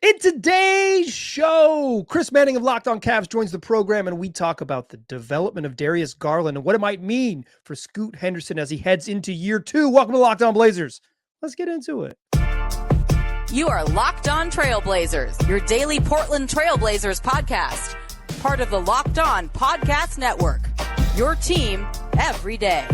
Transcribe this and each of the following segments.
In today's show, Chris Manning of Locked On Cavs joins the program, and we talk about the development of Darius Garland and what it might mean for Scoot Henderson as he heads into year 2. Welcome to Locked On Blazers. Let's get into it. You are Locked On Trailblazers, your daily Portland Trailblazers podcast. Part of the Locked On Podcast Network, your team every day.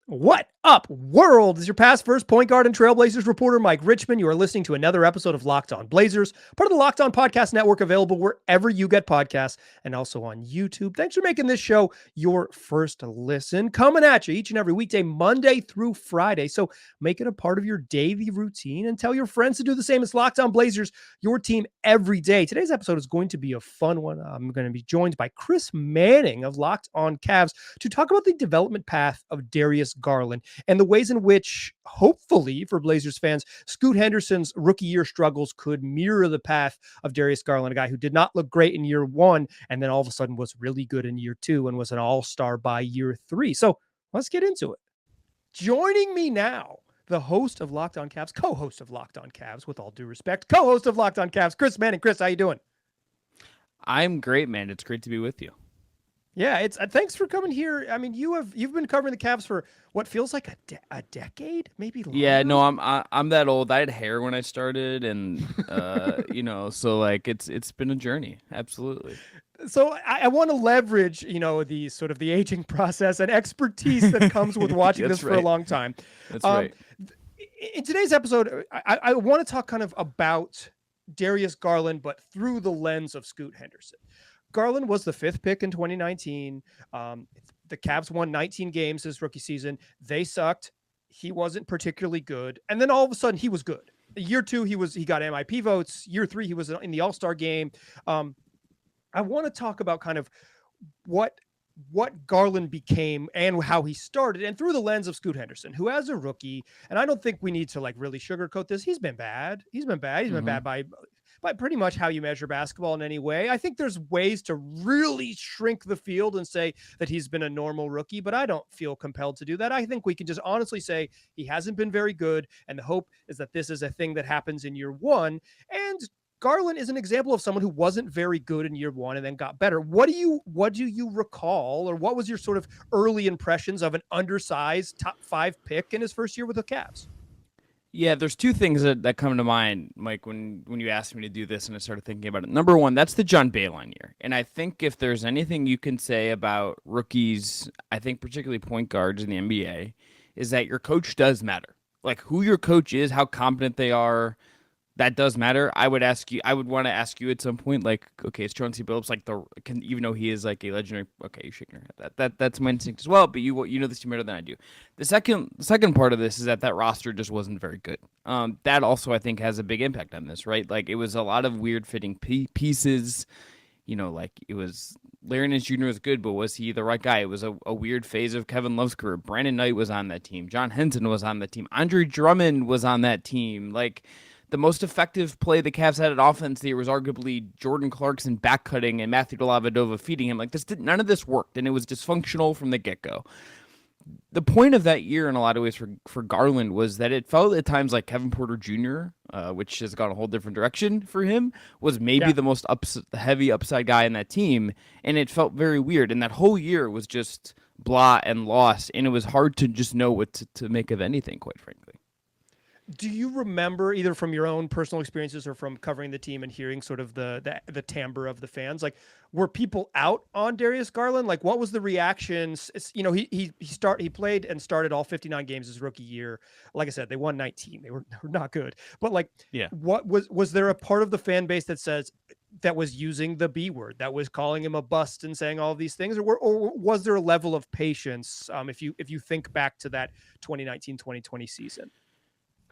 What up, world? This is your past first point guard and Trailblazers reporter, Mike Richmond. You are listening to another episode of Locked On Blazers, part of the Locked On Podcast Network, available wherever you get podcasts and also on YouTube. Thanks for making this show your first listen. Coming at you each and every weekday, Monday through Friday. So make it a part of your daily routine and tell your friends to do the same. As Locked On Blazers, your team every day. Today's episode is going to be a fun one. I'm going to be joined by Chris Manning of Locked On Cavs to talk about the development path of Darius Garland and the ways in which, hopefully for Blazers fans, Scoot Henderson's rookie year struggles could mirror the path of Darius Garland, a guy who did not look great in year 1 and then all of a sudden was really good in year 2 and was an all-star by year 3. So let's get into it. Joining me now, the host of Locked On Cavs, co-host of Locked On Cavs, with all due respect, co-host of Locked On Cavs, Chris Manning. Chris, how you doing? I'm great, man. It's great to be with you. Yeah, it's thanks for coming here. I mean, you've been covering the Cavs for what feels like a decade, maybe longer. Yeah, no, I'm that old. I had hair when I started, and so like it's been a journey. Absolutely. So I want to leverage, the sort of the aging process and expertise that comes with watching this for a long time. That's right. In today's episode, I want to talk kind of about Darius Garland, but through the lens of Scoot Henderson. Garland was the 5th pick in 2019. The Cavs won 19 games his rookie season. They sucked. He wasn't particularly good. And then all of a sudden he was good. Year 2, he got MIP votes. Year 3, he was in the All-Star game. I want to talk about kind of what Garland became and how he started, and through the lens of Scoot Henderson, who as a rookie, and I don't think we need to like really sugarcoat this. He's been bad. He's been bad by pretty much how you measure basketball in any way. I think there's ways to really shrink the field and say that he's been a normal rookie, but I don't feel compelled to do that. I think we can just honestly say he hasn't been very good, and the hope is that this is a thing that happens in year 1. And Garland is an example of someone who wasn't very good in year 1 and then got better. What do you recall, or what was your sort of early impressions of an undersized top 5 pick in his first year with the Cavs? Yeah, there's 2 things that come to mind, Mike, when you asked me to do this and I started thinking about it. Number 1, that's the John Beilein year. And I think if there's anything you can say about rookies, I think particularly point guards in the NBA, is that your coach does matter. Like who your coach is, how competent they are, that does matter. I would want to ask you at some point, like, okay, is Chauncey Billups even though he is like a legendary, okay, you're shaking your head. That's my instinct as well, but you know this team better than I do. The second part of this is that roster just wasn't very good. That also I think has a big impact on this, right? Like it was a lot of weird fitting pieces. Like it was Larry Nance Jr. was good, but was he the right guy? It was a weird phase of Kevin Love's career. Brandon Knight was on that team. John Henson was on that team. Andre Drummond was on that team. Like, the most effective play the Cavs had at offense there was arguably Jordan Clarkson back cutting and Matthew Dellavedova feeding him. Like none of this worked, and it was dysfunctional from the get-go. The point of that year, in a lot of ways, for Garland was that it felt at times like Kevin Porter Jr., which has gone a whole different direction for him, was maybe the most heavy upside guy in that team, and it felt very weird. And that whole year was just blah and lost, and it was hard to just know what to make of anything, quite frankly. Do you remember, either from your own personal experiences or from covering the team and hearing sort of the timbre of the fans, like were people out on Darius Garland? Like what was the reactions? He played and started all 59 games his rookie year. Like I said, they won 19. They were not good. But like, what was there a part of the fan base that was using the B word, that was calling him a bust and saying all of these things, or was there a level of patience if you think back to that 2019-2020 season?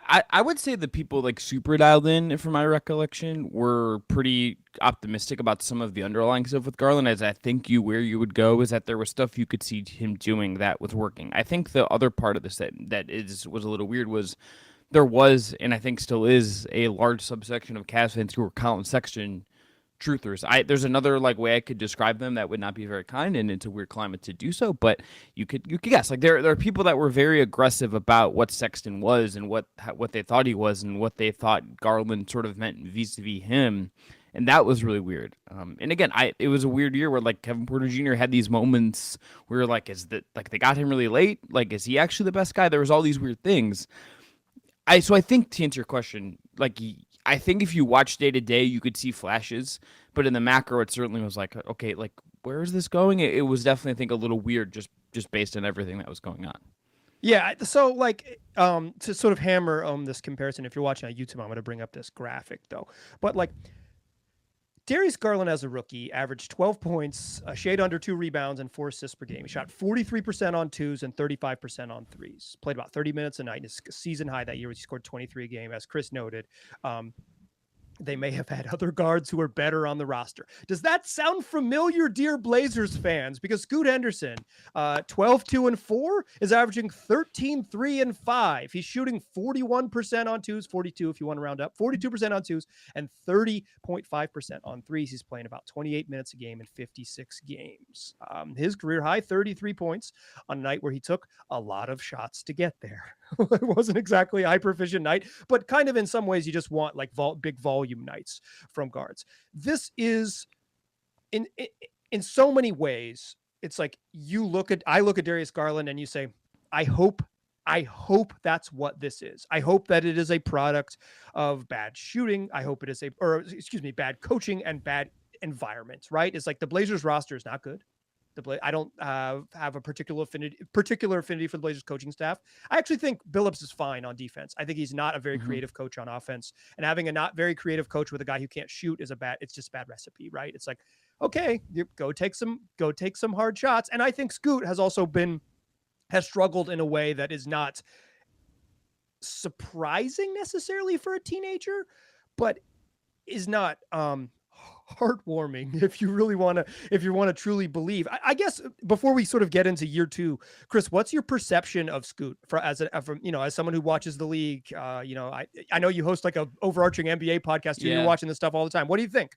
I would say the people like super dialed in, from my recollection, were pretty optimistic about some of the underlying stuff with Garland. As I think where you would go is that there was stuff you could see him doing that was working. I think the other part of this that was a little weird was there was, and I think still is, a large subsection of Cavs fans who were Colin Sexton truthers. There's another like way I could describe them that would not be very kind, and it's a weird climate to do so. But you could guess. Like there are people that were very aggressive about what Sexton was and what they thought he was and what they thought Garland sort of meant vis-a-vis him, and that was really weird. And again, it was a weird year where like Kevin Porter Jr. had these moments where like, is that like they got him really late? Like, is he actually the best guy? There was all these weird things. So I think to answer your question, like I think if you watch day to day, you could see flashes, but in the macro, it certainly was like, okay, like where is this going? It was definitely, I think, a little weird just based on everything that was going on. Yeah, so like to sort of hammer this comparison, if you're watching on YouTube, I'm going to bring up this graphic though. But like Darius Garland as a rookie averaged 12 points, a shade under 2 rebounds, and 4 assists per game. He shot 43% on twos and 35% on threes. Played about 30 minutes a night. His season high that year, he scored 23 a game, as Chris noted. They may have had other guards who were better on the roster. Does that sound familiar, dear Blazers fans? Because Scoot Henderson, 12, 2, and 4, is averaging 13, 3, and 5. He's shooting 41% on twos, 42 if you want to round up, 42% on twos, and 30.5% on threes. He's playing about 28 minutes a game in 56 games. His career high, 33 points on a night where he took a lot of shots to get there. It wasn't exactly a hyper-efficient night, but kind of in some ways you just want like big volume nights from guards. This is in so many ways, it's like I look at Darius Garland and you say, I hope that's what this is. I hope that it is a product of bad shooting. I hope it is bad coaching and bad environment, right? It's like the Blazers roster is not good. I don't have a particular affinity for the Blazers coaching staff. I actually think Billups is fine on defense. I think he's not a very creative coach on offense, and having a not very creative coach with a guy who can't shoot it's just a bad recipe, right? It's like, okay, go take some hard shots. And I think Scoot has struggled in a way that is not surprising necessarily for a teenager, but is not heartwarming if you want to truly believe. I guess before we sort of get into year 2, Chris, what's your perception of Scoot as someone who watches the league? I know you host like a overarching NBA podcast. You're watching this stuff all the time. What do you think?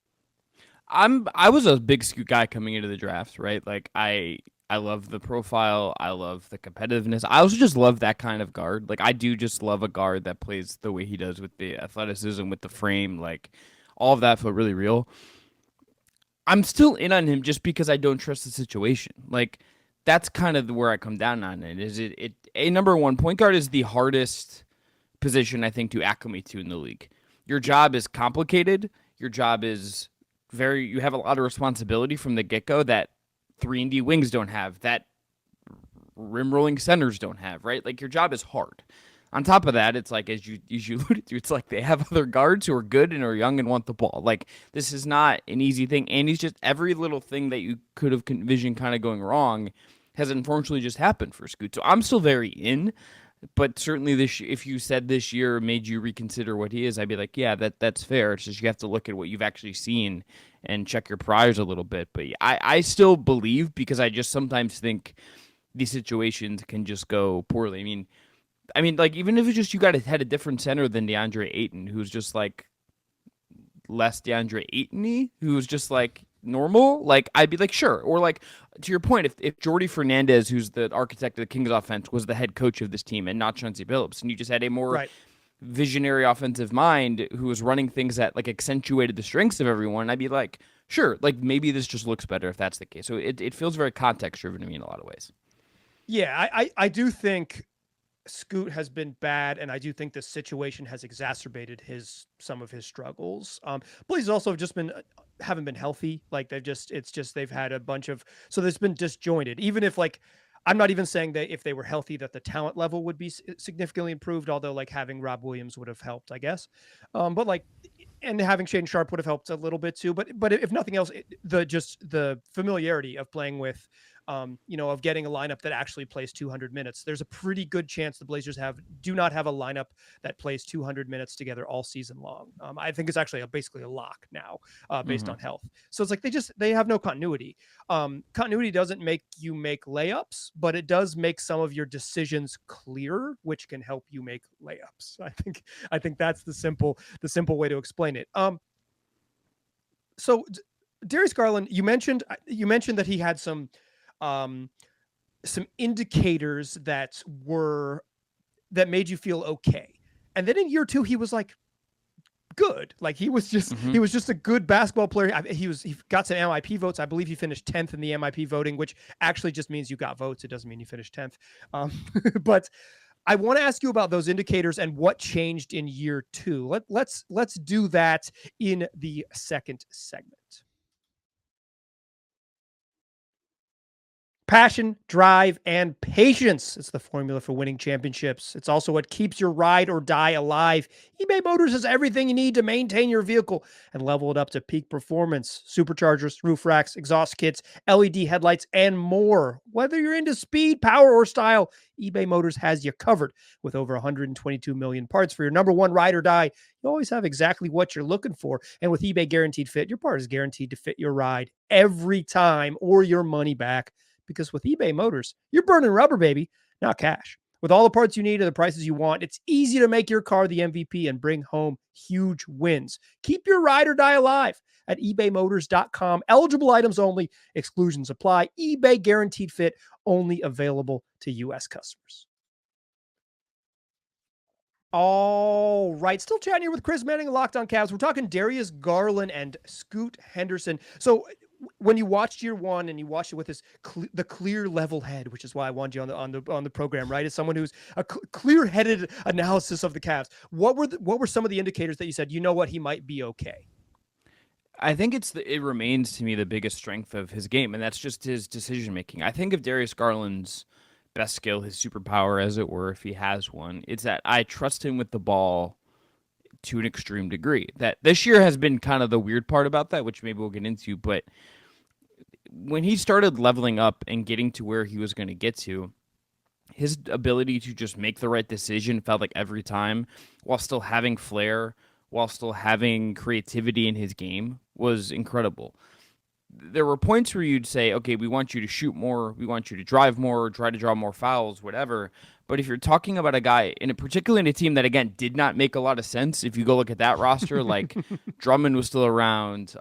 I was a big Scoot guy coming into the draft, right? Like I love the profile. I love the competitiveness. I also just love that kind of guard. Like I do just love a guard that plays the way he does with the athleticism, with the frame, like all of that felt really real. I'm still in on him just because I don't trust the situation. Like that's kind of where I come down on it. Is it a number one point guard is the hardest position I think to acclimate to in the league. Your job is complicated. Your job is you have a lot of responsibility from the get-go that 3-and-D wings don't have, that rim rolling centers don't have, right? Like your job is hard. On top of that, it's like, as you alluded to, it's like they have other guards who are good and are young and want the ball. Like, this is not an easy thing. And he's just, every little thing that you could have envisioned kind of going wrong has unfortunately just happened for Scoot. So I'm still very in, but certainly if you said this year made you reconsider what he is, I'd be like, yeah, that's fair. It's just you have to look at what you've actually seen and check your priors a little bit. But I still believe, because I just sometimes think these situations can just go poorly. I mean, like, even if it's just you had a different center than DeAndre Ayton, who's just, like, less DeAndre Ayton-y, who's just, like, normal, like, I'd be like, sure. Or, like, to your point, if Jordy Fernandez, who's the architect of the Kings offense, was the head coach of this team and not Chauncey Billups, and you just had a more visionary offensive mind who was running things that, like, accentuated the strengths of everyone, I'd be like, sure, like, maybe this just looks better if that's the case. So it feels very context-driven to me in a lot of ways. Yeah, I do think Scoot has been bad, and I do think this situation has exacerbated some of his struggles. Blazers also haven't been healthy. Like they've had a bunch of, so there's been disjointed. Even if, like, I'm not even saying that if they were healthy that the talent level would be significantly improved, although like having Rob Williams would have helped, I guess. But like, and having Shaedon Sharpe would have helped a little bit too. But if nothing else, the familiarity of playing with, of getting a lineup that actually plays 200 minutes. There's a pretty good chance the Blazers do not have a lineup that plays 200 minutes together all season long. I think it's actually basically a lock now based on health. So it's like they have no continuity. Continuity doesn't make you make layups, but it does make some of your decisions clearer, which can help you make layups. I think that's the simple way to explain it. So Darius Garland, you mentioned that he had um, some indicators that made you feel okay, and then in year 2 he was like good. Like he was just a good basketball player. He got some MIP votes. I believe he finished 10th in the MIP voting, which actually just means you got votes. It doesn't mean you finished 10th. But I want to ask you about those indicators and what changed in year 2. Let's do that in the second segment. Passion, drive, and patience. It's the formula for winning championships. It's also what keeps your ride or die alive. eBay Motors has everything you need to maintain your vehicle and level it up to peak performance. Superchargers, roof racks, exhaust kits, LED headlights, and more. Whether you're into speed, power, or style, eBay Motors has you covered. With over 122 million parts for your number one ride or die, you always have exactly what you're looking for. And with eBay Guaranteed Fit, your part is guaranteed to fit your ride every time or your money back. Because with eBay Motors, you're burning rubber, baby, not cash. With all the parts you need at the prices you want, it's easy to make your car the MVP and bring home huge wins. Keep your ride or die alive at ebaymotors.com. Eligible items only. Exclusions apply. eBay Guaranteed Fit, only available to U.S. customers. All right. Still chatting here with Chris Manning of Locked On Cavs. We're talking Darius Garland and Scoot Henderson. So when you watched year 1 and you watched it with this the clear level head, which is why I wanted you on the program, right? As someone who's a clear-headed analysis of the Cavs, what were some of the indicators that you said, you know what, he might be okay? I think it remains to me the biggest strength of his game, and that's just his decision making. I think of Darius Garland's best skill, his superpower, as it were, if he has one, it's that I trust him with the ball to an extreme degree. That this year has been kind of the weird part about that, which maybe we'll get into, but when he started leveling up and getting to where he was going to get to, his ability to just make the right decision felt like every time, while still having flair, while still having creativity in his game, was incredible. There were points where you'd say, okay, we want you to shoot more, we want you to drive more, try to draw more fouls, whatever. But if you're talking about a guy, particularly in a team that, again, did not make a lot of sense, if you go look at that roster, like Drummond was still around.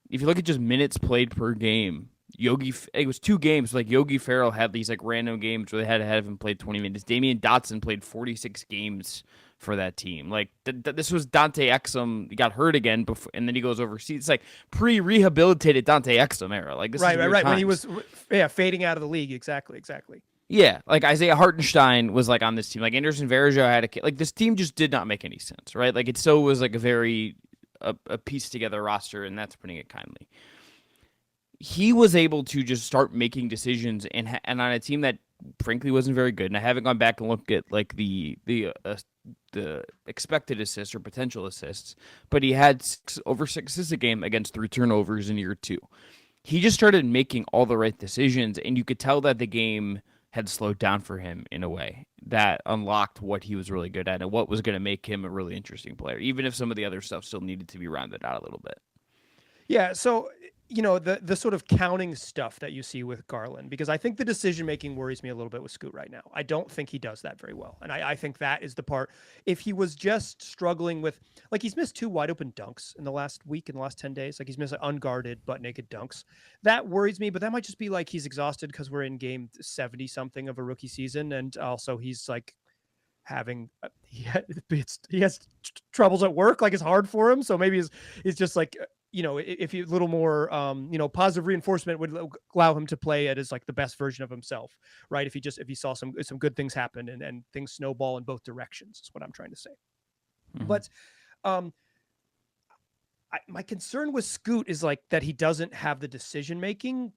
If you look at just minutes played per game, it was 2 games. Like Yogi Ferrell had these like random games where they had to have him play 20 minutes. Damian Dotson played 46 games for that team. Like this was Dante Exum. He got hurt again before, and then he goes overseas. It's like pre-rehabilitated Dante Exum era. Like this right. Times. When he was fading out of the league. Exactly. Yeah, like Isaiah Hartenstein was like on this team. Like Anderson Varejao had like this team just did not make any sense, right? Like it so was like a very a pieced together roster, and that's putting it kindly. He was able to just start making decisions and on a team that frankly wasn't very good. And I haven't gone back and looked at like the expected assists or potential assists, but he had over 6 assists a game against 3 turnovers in year 2. He just started making all the right decisions, and you could tell that the game had slowed down for him in a way that unlocked what he was really good at and what was going to make him a really interesting player, even if some of the other stuff still needed to be rounded out a little bit. Yeah, so the sort of counting stuff that you see with Garland, because I think the decision making worries me a little bit with Scoot right now. I don't think he does that very well, and I think that is the part. If he was just struggling with, like, he's missed 2 wide open dunks in the last week, in the last 10 days, like he's missed unguarded butt naked dunks. That worries me, but that might just be like he's exhausted because we're in game 70 something of a rookie season, and also he's like having he has troubles at work, like it's hard for him, so maybe he's just like, if he a little more, positive reinforcement would allow him to play at his like the best version of himself, right? If he saw some good things happen and things snowball in both directions, is what I'm trying to say. Mm-hmm. But my concern with Scoot is like that he doesn't have the decision making.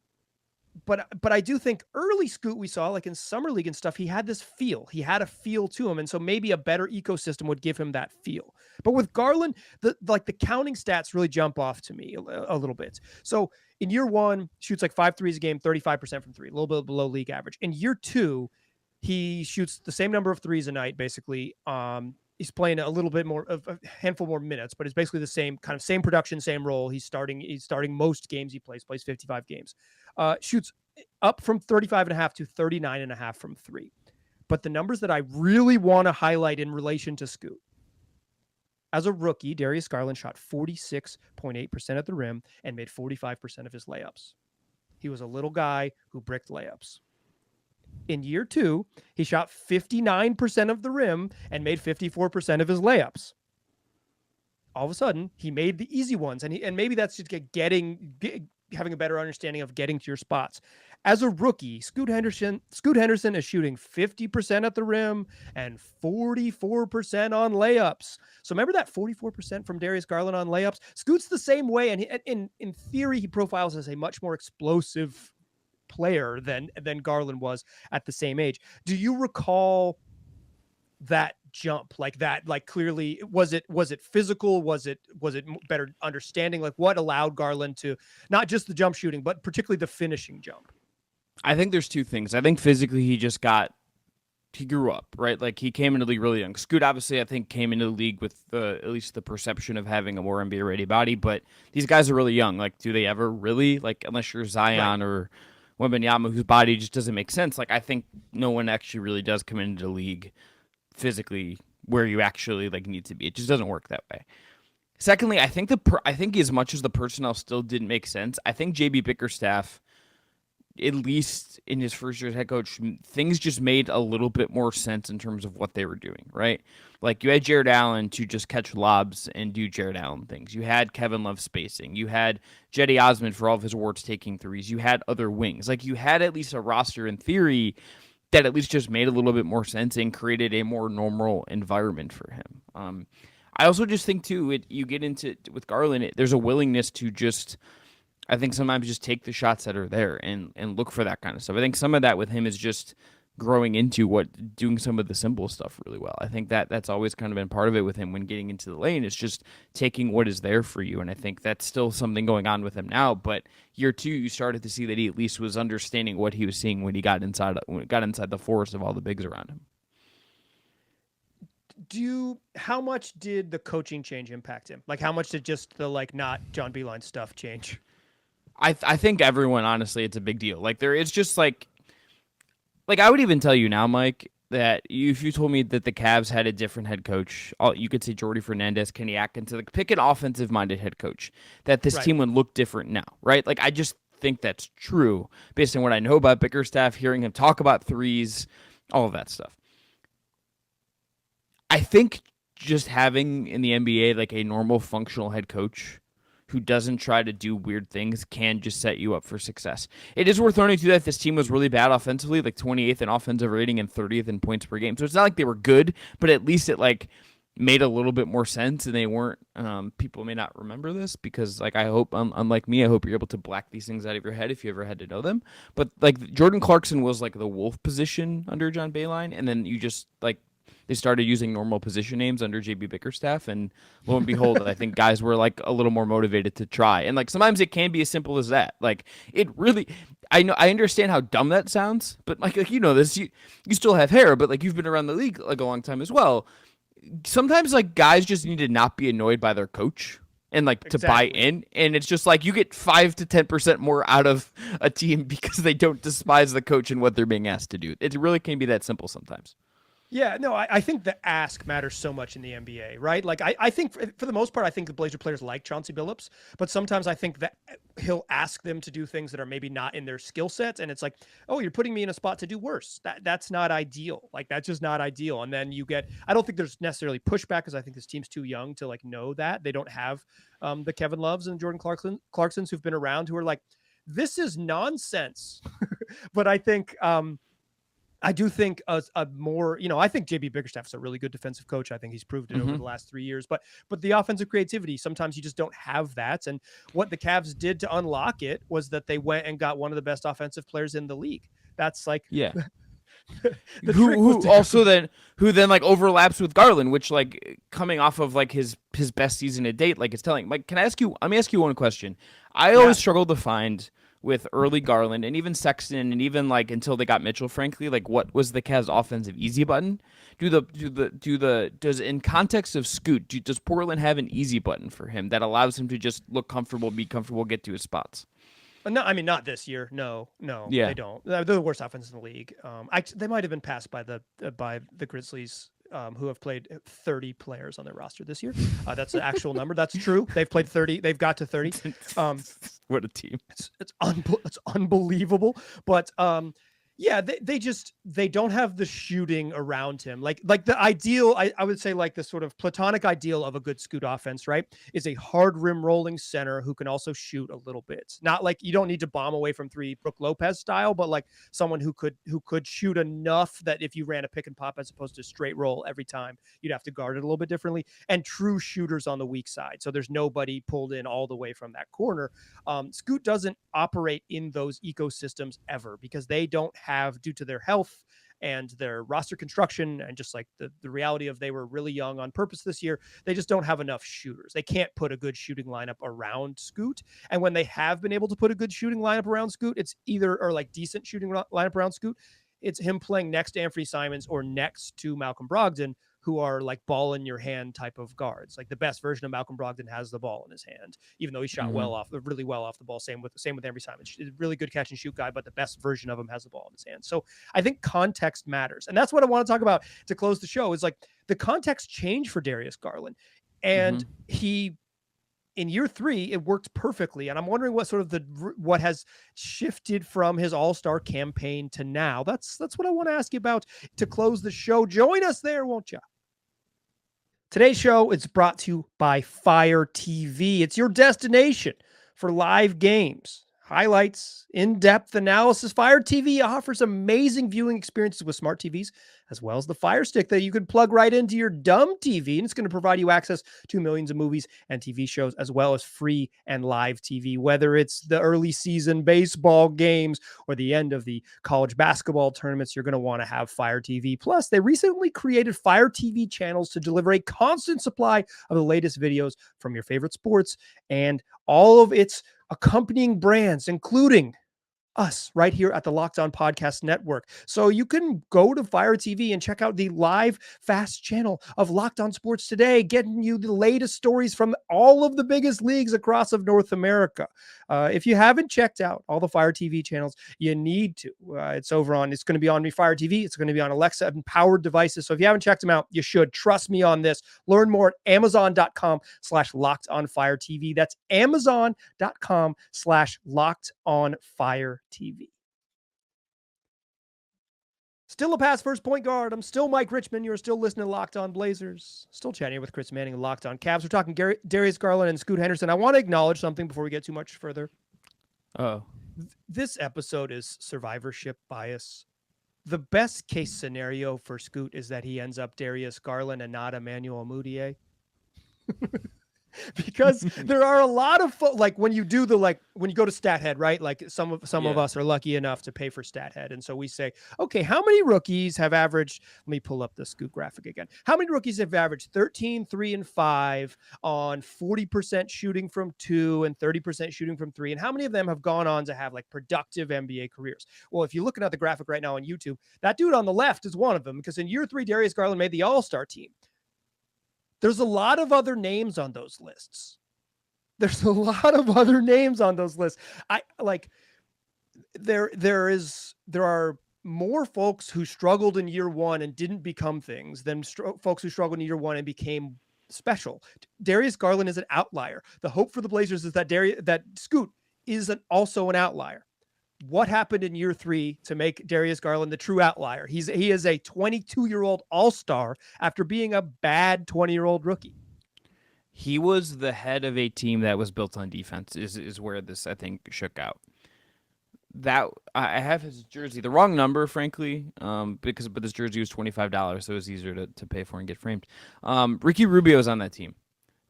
But I do think early Scoot we saw, like in summer league and stuff, he had this feel. He had a feel to him, and so maybe a better ecosystem would give him that feel. But with Garland, the counting stats really jump off to me a little bit. So in year 1, shoots like 5 threes a game, 35% from 3, a little bit below league average. In year 2, he shoots the same number of threes a night, basically. He's playing a little bit more of a handful more minutes, but it's basically the same production, same role. He's starting most games he plays 55 games. Shoots up from 35.5 to 39.5 from 3. But the numbers that I really want to highlight in relation to Scoot As a rookie, Darius Garland shot 46.8% at the rim and made 45% of his layups. He was a little guy who bricked layups. In year 2, he shot 59% of the rim and made 54% of his layups. All of a sudden, he made the easy ones, and maybe that's just having a better understanding of getting to your spots. As a rookie, Scoot Henderson is shooting 50% at the rim and 44% on layups. So remember that 44% from Darius Garland on layups? Scoot's the same way, and in theory, he profiles as a much more explosive player than Garland was at the same age. Do you recall that jump like that? Like, clearly, was it physical? Was it better understanding? Like, what allowed Garland to not just the jump shooting, but particularly the finishing jump? I think there's two things. I think physically he grew up, right? Like, he came into the league really young. Scoot, obviously, I think came into the league with at least the perception of having a more NBA ready body, but these guys are really young. Like, do they ever really, like, unless you're Zion or Wembanyama, whose body just doesn't make sense? Like, I think no one actually really does come into the league physically where you actually like need to be. It just doesn't work that way. Secondly, I think as much as the personnel still didn't make sense, I think JB Bickerstaff, at least in his first year as head coach, things just made a little bit more sense in terms of what they were doing, right? Like, you had Jared Allen to just catch lobs and do Jared Allen things. You had Kevin Love spacing. You had Jetty Osmond for all of his awards taking threes. You had other wings. Like, you had at least a roster in theory that at least just made a little bit more sense and created a more normal environment for him. I also just think, too, you get into with Garland, there's a willingness to just, I think, sometimes just take the shots that are there and look for that kind of stuff. I think some of that with him is just growing into doing some of the simple stuff really well. I think that's always kind of been part of it with him when getting into the lane. It's just taking what is there for you, and I think that's still something going on with him now. But year 2, you started to see that he at least was understanding what he was seeing when he got inside the forest of all the bigs around him. How much did the coaching change impact him? Like, how much did just the not John Beilein stuff change? I think everyone, honestly, it's a big deal. Like, there is just like I would even tell you now, Mike, that if you told me that the Cavs had a different head coach, you could say Jordy Fernandez, Kenny Atkins, like, pick an offensive-minded head coach, that this team would look different now, right? Like, I just think that's true based on what I know about Bickerstaff, hearing him talk about threes, all of that stuff. I think just having in the NBA like a normal functional head coach who doesn't try to do weird things can just set you up for success. It is worth noting, too, that this team was really bad offensively, like 28th in offensive rating and 30th in points per game. So it's not like they were good, but at least it like made a little bit more sense, and they weren't, people may not remember this because, like, I hope, unlike me, I hope you're able to black these things out of your head if you ever had to know them. But, like, Jordan Clarkson was, like, the wolf position under John Beilein, and then you just, like, they started using normal position names under JB Bickerstaff, and lo and behold, I think guys were like a little more motivated to try. And like sometimes it can be as simple as that. Like it really, I understand how dumb that sounds, but like you know this, you still have hair, but like you've been around the league like a long time as well. Sometimes like guys just need to not be annoyed by their coach and like to buy in, and it's just like you get 5 to 10% more out of a team because they don't despise the coach and what they're being asked to do. It really can be that simple sometimes. Yeah, no, I think the ask matters so much in the NBA, right? Like, I think for the most part, I think the Blazer players like Chauncey Billups, but sometimes I think that he'll ask them to do things that are maybe not in their skill sets, and it's like, oh, you're putting me in a spot to do worse. That's not ideal. Like, that's just not ideal. And then I don't think there's necessarily pushback because I think this team's too young to like know that. They don't have the Kevin Loves and Jordan Clarksons who've been around who are like, this is nonsense. But I think I do think a more, I think JB Bickerstaff is a really good defensive coach. I think he's proved it over the last 3 years, but the offensive creativity, sometimes you just don't have that. And what the Cavs did to unlock it was that they went and got one of the best offensive players in the league. That's like, yeah. who then like overlaps with Garland, which like coming off of like his best season to date, like it's telling. Like, let me ask you one question. I always struggle to find with early Garland and even Sexton and even like until they got Mitchell, frankly, like what was the Cavs offensive easy button? Does in context of Scoot, does Portland have an easy button for him that allows him to just look comfortable, be comfortable, get to his spots? No, I mean, not this year. No, yeah. They don't. They're the worst offense in the league. They might have been passed by the Grizzlies who have played 30 players on their roster this year. That's the actual number. That's true. They've played 30. They've got to 30. What a team. It's unbelievable. But yeah, they don't have the shooting around him. Like the ideal, I would say, like the sort of platonic ideal of a good Scoot offense, right, is a hard rim rolling center who can also shoot a little bit. Not like you don't need to bomb away from three, Brook Lopez style, but like someone who could shoot enough that if you ran a pick and pop as opposed to straight roll every time, you'd have to guard it a little bit differently. And true shooters on the weak side, so there's nobody pulled in all the way from that corner. Scoot doesn't operate in those ecosystems ever because they don't have, due to their health and their roster construction and just like the reality of they were really young on purpose this year, they just don't have enough shooters. They can't put a good shooting lineup around Scoot. And when they have been able to put a good shooting lineup around Scoot, it's either, or like decent shooting lineup around Scoot, it's him playing next to Anthony Simons or next to Malcolm Brogdon, who are like ball in your hand type of guards. Like the best version of Malcolm Brogdon has the ball in his hand, even though he shot really well off the ball. Same with Anthony Simons. He's a really good catch and shoot guy, but the best version of him has the ball in his hand. So I think context matters. And that's what I want to talk about to close the show, is like the context changed for Darius Garland. And he, in year 3, it worked perfectly. And I'm wondering what sort of what has shifted from his all-star campaign to now. That's what I want to ask you about to close the show. Join us there, won't you? Today's show is brought to you by Fire TV. It's your destination for live games, highlights, in-depth analysis. Fire TV offers amazing viewing experiences with smart TVs, as well as the Fire Stick that you can plug right into your dumb TV. And it's going to provide you access to millions of movies and TV shows, as well as free and live TV, whether it's the early season baseball games or the end of the college basketball tournaments. You're going to want to have Fire TV. Plus, they recently created Fire TV channels to deliver a constant supply of the latest videos from your favorite sports and all of its accompanying brands, including us right here at the Locked On Podcast Network. So you can go to Fire TV and check out the live fast channel of Locked On Sports Today, getting you the latest stories from all of the biggest leagues across of North America. If you haven't checked out all the Fire TV channels, you need to. It's going to be on Fire TV. It's going to be on Alexa and powered devices. So if you haven't checked them out, you should. Trust me on this. Learn more at Amazon.com/LockedOnFireTV. That's Amazon.com/LockedOnFireTV. Still a pass first point guard. I'm still Mike Richmond. You're still listening to Locked On Blazers. Still chatting here with Chris Manning and Locked On Cavs. We're talking Darius Garland and Scoot Henderson. I want to acknowledge something before we get too much further. This episode is survivorship bias. The best case scenario for Scoot is that he ends up Darius Garland and not Emmanuel Mudiay. Because there are a lot of like when you go to StatHead, right? Like some of us are lucky enough to pay for StatHead. And so we say, okay, how many rookies have averaged, let me pull up the Scoot graphic again. How many rookies have averaged 13, 3, and 5 on 40% shooting from 2 and 30% shooting from 3? And how many of them have gone on to have like productive NBA careers? Well, if you're looking at the graphic right now on YouTube, that dude on the left is one of them, because in year 3, Darius Garland made the All-Star team. There's a lot of other names on those lists. There are more folks who struggled in year 1 and didn't become things than folks who struggled in year 1 and became special. Darius Garland is an outlier. The hope for the Blazers is that Scoot is also an outlier. What happened in year 3 to make Darius Garland the true outlier? He is a 22-year-old all-star after being a bad 20-year-old rookie. He was the head of a team that was built on defense is where this, I think, shook out. That I have his jersey, the wrong number, frankly, but this jersey was $25, so it was easier to pay for and get framed. Ricky Rubio was on that team.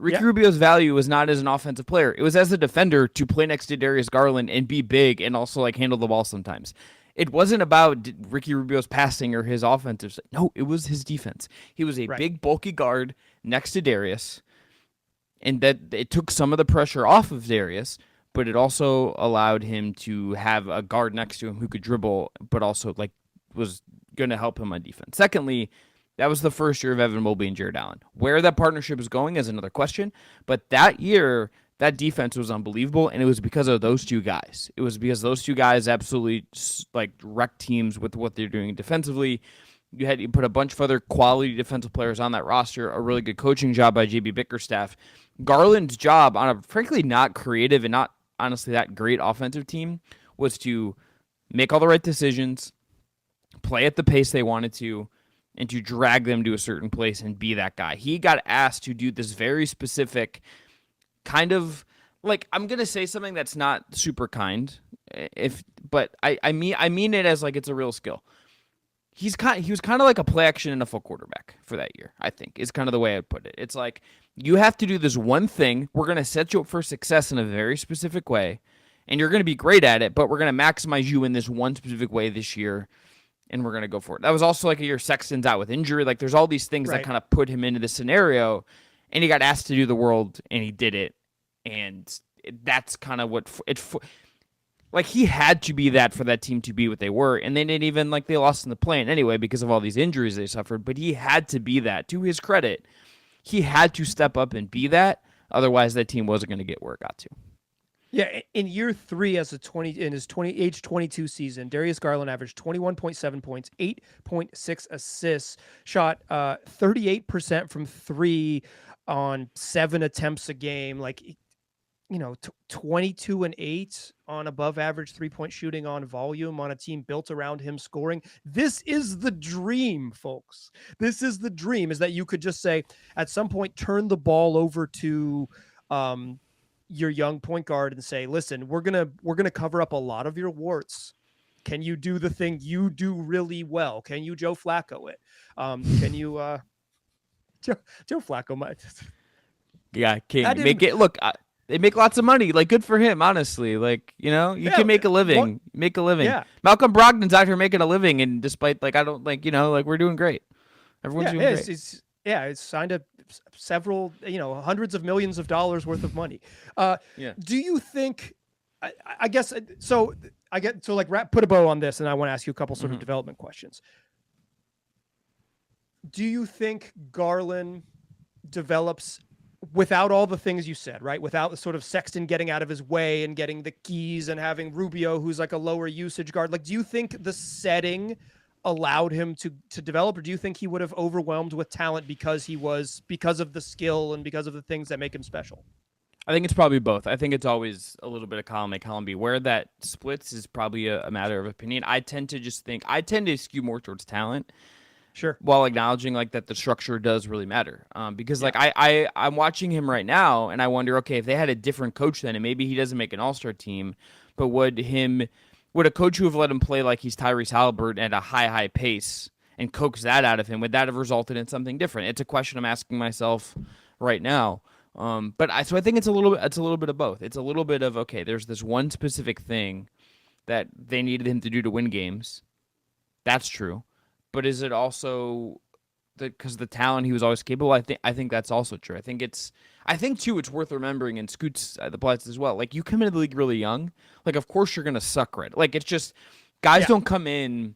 Rubio's value was not as an offensive player. It was as a defender to play next to Darius Garland and be big and also like handle the ball sometimes. It wasn't about Ricky Rubio's passing or his offensive. No, it was his defense. He was a big, bulky guard next to Darius, and that it took some of the pressure off of Darius, but it also allowed him to have a guard next to him who could dribble, but also like was going to help him on defense. Secondly, that was the first year of Evan Mobley and Jared Allen. Where that partnership is going is another question. But that year, that defense was unbelievable, and it was because of those two guys. It was because those two guys absolutely like wrecked teams with what they're doing defensively. You put a bunch of other quality defensive players on that roster, a really good coaching job by JB Bickerstaff. Garland's job on a frankly not creative and not honestly that great offensive team was to make all the right decisions, play at the pace they wanted to, and to drag them to a certain place and be that guy. He got asked to do this very specific kind of, like, I'm going to say something that's not super kind, but I mean it as like it's a real skill. He was kind of like a play action NFL quarterback for that year, I think, is kind of the way I'd put it. It's like, you have to do this one thing. We're going to set you up for success in a very specific way, and you're going to be great at it, but we're going to maximize you in this one specific way this year, and we're going to go for it. That was also like a year Sexton's out with injury. Like, there's all these things that kind of put him into this scenario, and he got asked to do the world, and he did it, and that's kind of what like, he had to be that for that team to be what they were, and they didn't even, like, they lost in the play-in anyway because of all these injuries they suffered, but he had to be that. To his credit, he had to step up and be that, otherwise that team wasn't going to get where it got to. Yeah, in year 3 in his age 22 season, Darius Garland averaged 21.7 points, 8.6 assists, shot 38% from 3 on 7 attempts a game, like, 22 and 8 on above average 3-point shooting on volume on a team built around him scoring. This is the dream, folks. This is the dream, is that you could just say at some point, turn the ball over to your young point guard and say, listen, we're going to cover up a lot of your warts. Can you do the thing you do really well? Can you Joe Flacco it? Can you Joe Flacco might. Yeah, King. Make it look. They make lots of money. Like, good for him, honestly. Like, you can make a living. Make a living. Yeah. Malcolm Brogdon's out here making a living, and despite, like, I don't, like, like, we're doing great. Everyone's doing great. It's signed up several, hundreds of millions of dollars worth of money. Do you think, I guess, so put a bow on this, and I want to ask you a couple sort of development questions. Do you think Garland develops without all the things you said, right? Without the sort of Sexton getting out of his way and getting the keys and having Rubio, who's like a lower usage guard. Like, do you think the setting allowed him to develop, or do you think he would have overwhelmed with talent because of the skill and because of the things that make him special? I think it's probably both. I think it's always a little bit of column A, column B. Where that splits is probably a matter of opinion. I tend to skew more towards talent. Sure. While acknowledging, like, that the structure does really matter. Because like I'm watching him right now, and I wonder, okay, if they had a different coach then, and maybe he doesn't make an all-star team, but would a coach who have let him play like he's Tyrese Halliburton at a high pace and coax that out of him, would that have resulted in something different? It's a question I'm asking myself right now. So I think it's a little bit of both. It's a little bit of, okay, there's this one specific thing that they needed him to do to win games. That's true. But is it also because the talent he was always capable? I think that's also true. I think too, it's worth remembering, and Scoots applies as well. Like, you come into the league really young, like, of course you're gonna suck, right? Like, it's just guys don't come in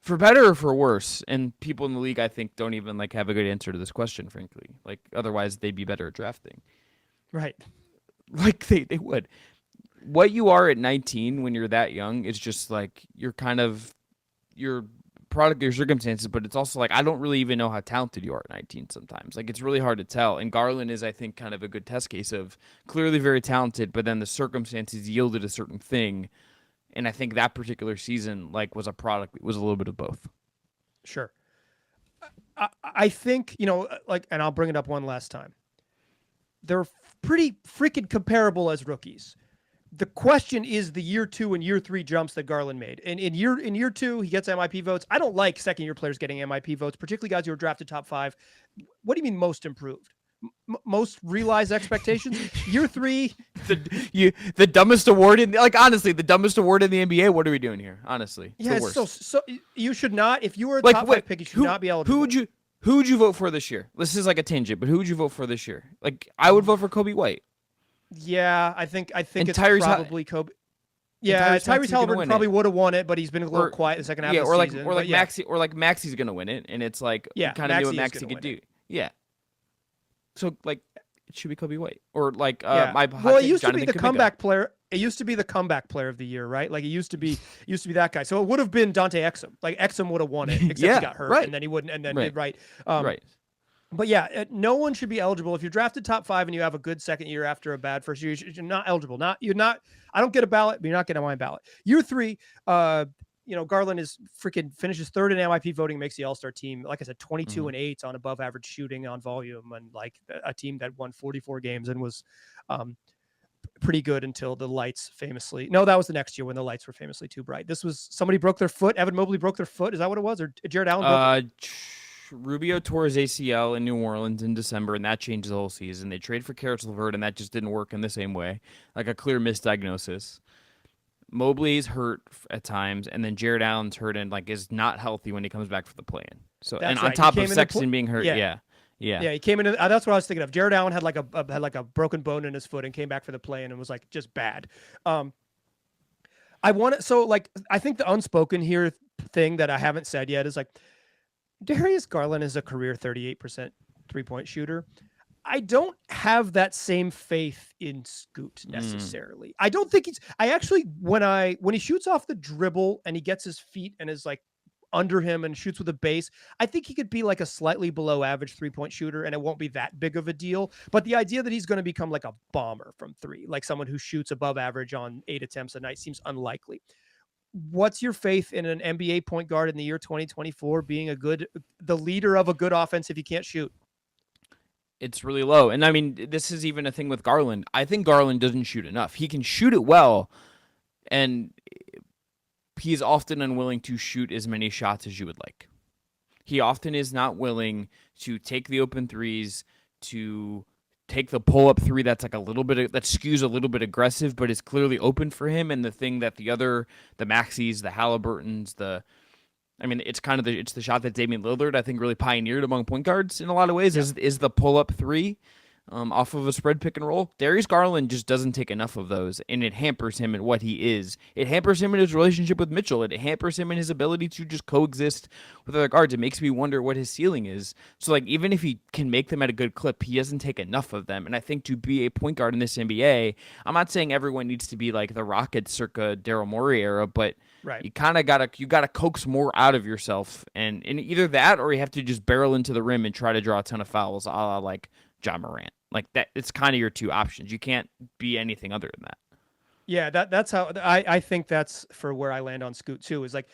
for better or for worse, and people in the league, I think, don't even, like, have a good answer to this question, frankly. Like, otherwise they'd be better at drafting, right? Like, they would. What you are at 19 when you're that young is just like you're product of your circumstances, but it's also like, I don't really even know how talented you are at 19 sometimes. Like, it's really hard to tell. And Garland is, I think, kind of a good test case of clearly very talented, but then the circumstances yielded a certain thing. And I think that particular season, like, was a little bit of both. Sure. I think, like, and I'll bring it up one last time. They're pretty freaking comparable as rookies. The question is the year 2 and year 3 jumps that Garland made. And in year 2, he gets MIP votes. I don't like second-year players getting MIP votes, particularly guys who are drafted top 5. What do you mean most improved? Most realized expectations? Year 3, the dumbest award honestly, the dumbest award in the NBA. What are we doing here? Honestly, yeah. So you should not. If you were a top 5 pick, you should not be eligible. Who would you vote for this year? This is like a tangent, but who would you vote for this year? Like, I would vote for Kobe White. Yeah, I think it's probably Kobe. Yeah, Tyrese Halliburton probably would have won it, but he's been a little quiet the second half of the season. Maxey's gonna win it, and it's like, you kind of knew what Maxey could do. Yeah. So, like, it should be Kobe White, or like it used to be the comeback player. It used to be the comeback player of the year, right? Like it used to be that guy. So it would have been Dante Exum. Like Exum would have won it, except he got hurt, and then he wouldn't. And then right. But yeah, no one should be eligible if you're drafted top 5 and you have a good second year after a bad first year. You're not eligible. I don't get a ballot, but you're not getting on my ballot. Year 3, Garland is finishes 3rd in MIP voting, makes the All-Star team. Like I said, 22 and 8 on above average shooting on volume, and like a team that won 44 games and was pretty good until the lights famously. No, that was the next year when the lights were famously too bright. This was somebody broke their foot. Evan Mobley broke their foot. Is that what it was? Or Jared Allen broke Rubio tore his ACL in New Orleans in December, and that changed the whole season. They traded for Karis LeVert, and that just didn't work in the same way. Like a clear misdiagnosis. Mobley's hurt at times, and then Jared Allen's hurt and like is not healthy when he comes back for the play-in. So and on top of Sexton being hurt, yeah, he came in. That's what I was thinking of. Jared Allen had like a broken bone in his foot and came back for the play-in and was like just bad. I think the unspoken here thing that I haven't said yet is like Darius Garland is a career 38% 3-point shooter. I don't have that same faith in Scoot necessarily. I don't think when he shoots off the dribble and he gets his feet and is like under him and shoots with a base, I think he could be like a slightly below average 3-point shooter and it won't be that big of a deal. But the idea that he's going to become like a bomber from 3, like someone who shoots above average on 8 attempts a night seems unlikely. What's your faith in an NBA point guard in the year 2024 being the leader of a good offense if he can't shoot? It's really low. And I mean, this is even a thing with Garland. I think Garland doesn't shoot enough. He can shoot it well, and he's often unwilling to shoot as many shots as you would like. He often is not willing to take the open threes, to take the pull-up 3 that's like that skews a little bit aggressive, but is clearly open for him. And the thing that the Maxis, the Halliburtons, it's the shot that Damian Lillard, I think, really pioneered among point guards in a lot of ways, is the pull-up 3 off of a spread pick and roll. Darius Garland just doesn't take enough of those, and it hampers him in what he is. It hampers him in his relationship with Mitchell. It hampers him in his ability to just coexist with other guards. It makes me wonder what his ceiling is. So, like, even if he can make them at a good clip, he doesn't take enough of them. And I think to be a point guard in this NBA, I'm not saying everyone needs to be like the Rockets circa Daryl Morey era, but you kind of gotta coax more out of yourself, and either that or you have to just barrel into the rim and try to draw a ton of fouls, a la like John Morant. Like that, it's kind of your two options. You can't be anything other than that. Yeah, that's how I think that's for where I land on Scoot too. Is like,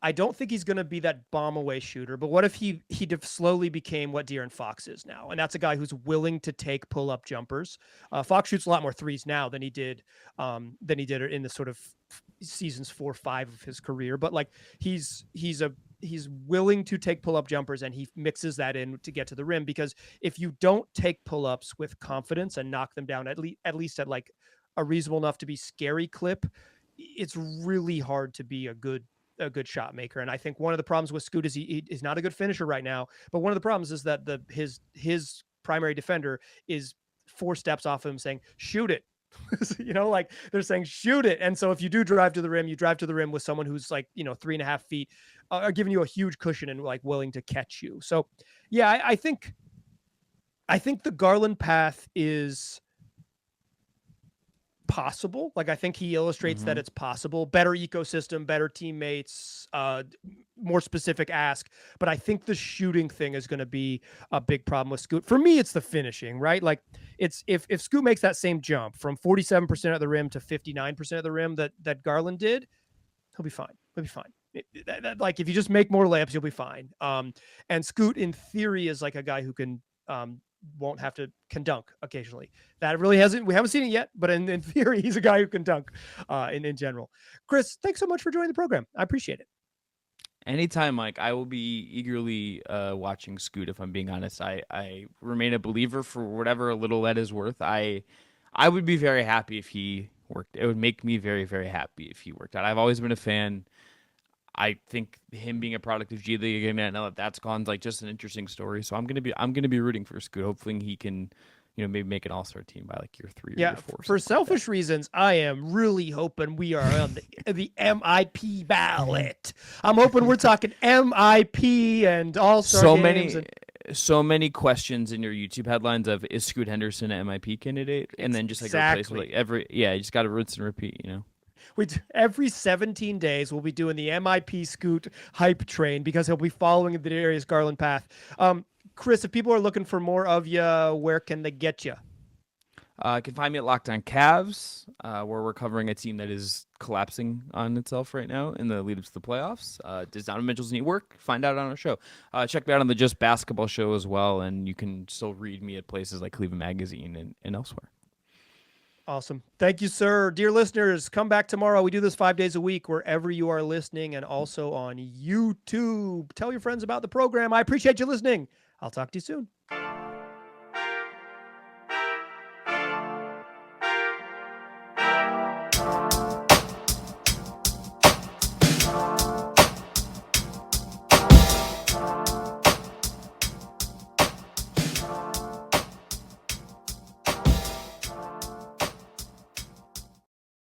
I don't think he's going to be that bomb away shooter, but what if he slowly became what De'Aaron Fox is now? And that's a guy who's willing to take pull up jumpers. Fox shoots a lot more threes now than he did in the sort of seasons 4-5 of his career. But like he's willing to take pull up jumpers, and he mixes that in to get to the rim, because if you don't take pull ups with confidence and knock them down at least at like a reasonable enough to be scary clip, it's really hard to be a good shot maker. And I think one of the problems with Scoot is he is not a good finisher right now, but one of the problems is that his primary defender is 4 steps off him saying, shoot it. Like they're saying, shoot it. And so if you do drive to the rim, you drive to the rim with someone who's like, 3.5 feet, are giving you a huge cushion and like willing to catch you. So yeah, I think the Garland path is possible. Like I think he illustrates that it's possible. Better ecosystem, better teammates, more specific ask. But I think the shooting thing is going to be a big problem with Scoot. For me, it's the finishing, right? Like it's if Scoot makes that same jump from 47% of the rim to 59% of the rim that Garland did, he'll be fine. He'll be fine. Like if you just make more layups, you'll be fine. And Scoot in theory is like a guy who can can dunk occasionally. That really we haven't seen it yet, but in theory, he's a guy who can dunk in general. Chris, thanks so much for joining the program. I appreciate it. Anytime, Mike. I will be eagerly watching Scoot, if I'm being honest. I remain a believer for whatever little that is worth. I would be very happy if he worked. It would make me very, very happy if he worked out. I've always been a fan. I think him being a product of G League again, now that's gone, like just an interesting story. So I'm gonna be rooting for Scoot. Hopefully he can, maybe make an All-Star team by like year 3 or year 4. For selfish reasons, I am really hoping we are on the MIP ballot. I'm hoping we're talking MIP and All-Star games. so many questions in your YouTube headlines of is Scoot Henderson an MIP candidate, and then just like replace with like you just got to rinse and repeat, Every 17 days we'll be doing the MIP Scoot hype train because he'll be following the Darius Garland path. Chris, if people are looking for more of you, where can they get you? You can find me at Locked On Cavs, where we're covering a team that is collapsing on itself right now in the lead up to the playoffs. Does Donovan Mitchell's need work? Find out on our show. Check me out on the Just Basketball show as well, and you can still read me at places like Cleveland Magazine and elsewhere. Awesome. Thank you, sir. Dear listeners, come back tomorrow. We do this 5 days a week wherever you are listening and also on YouTube. Tell your friends about the program. I appreciate you listening. I'll talk to you soon.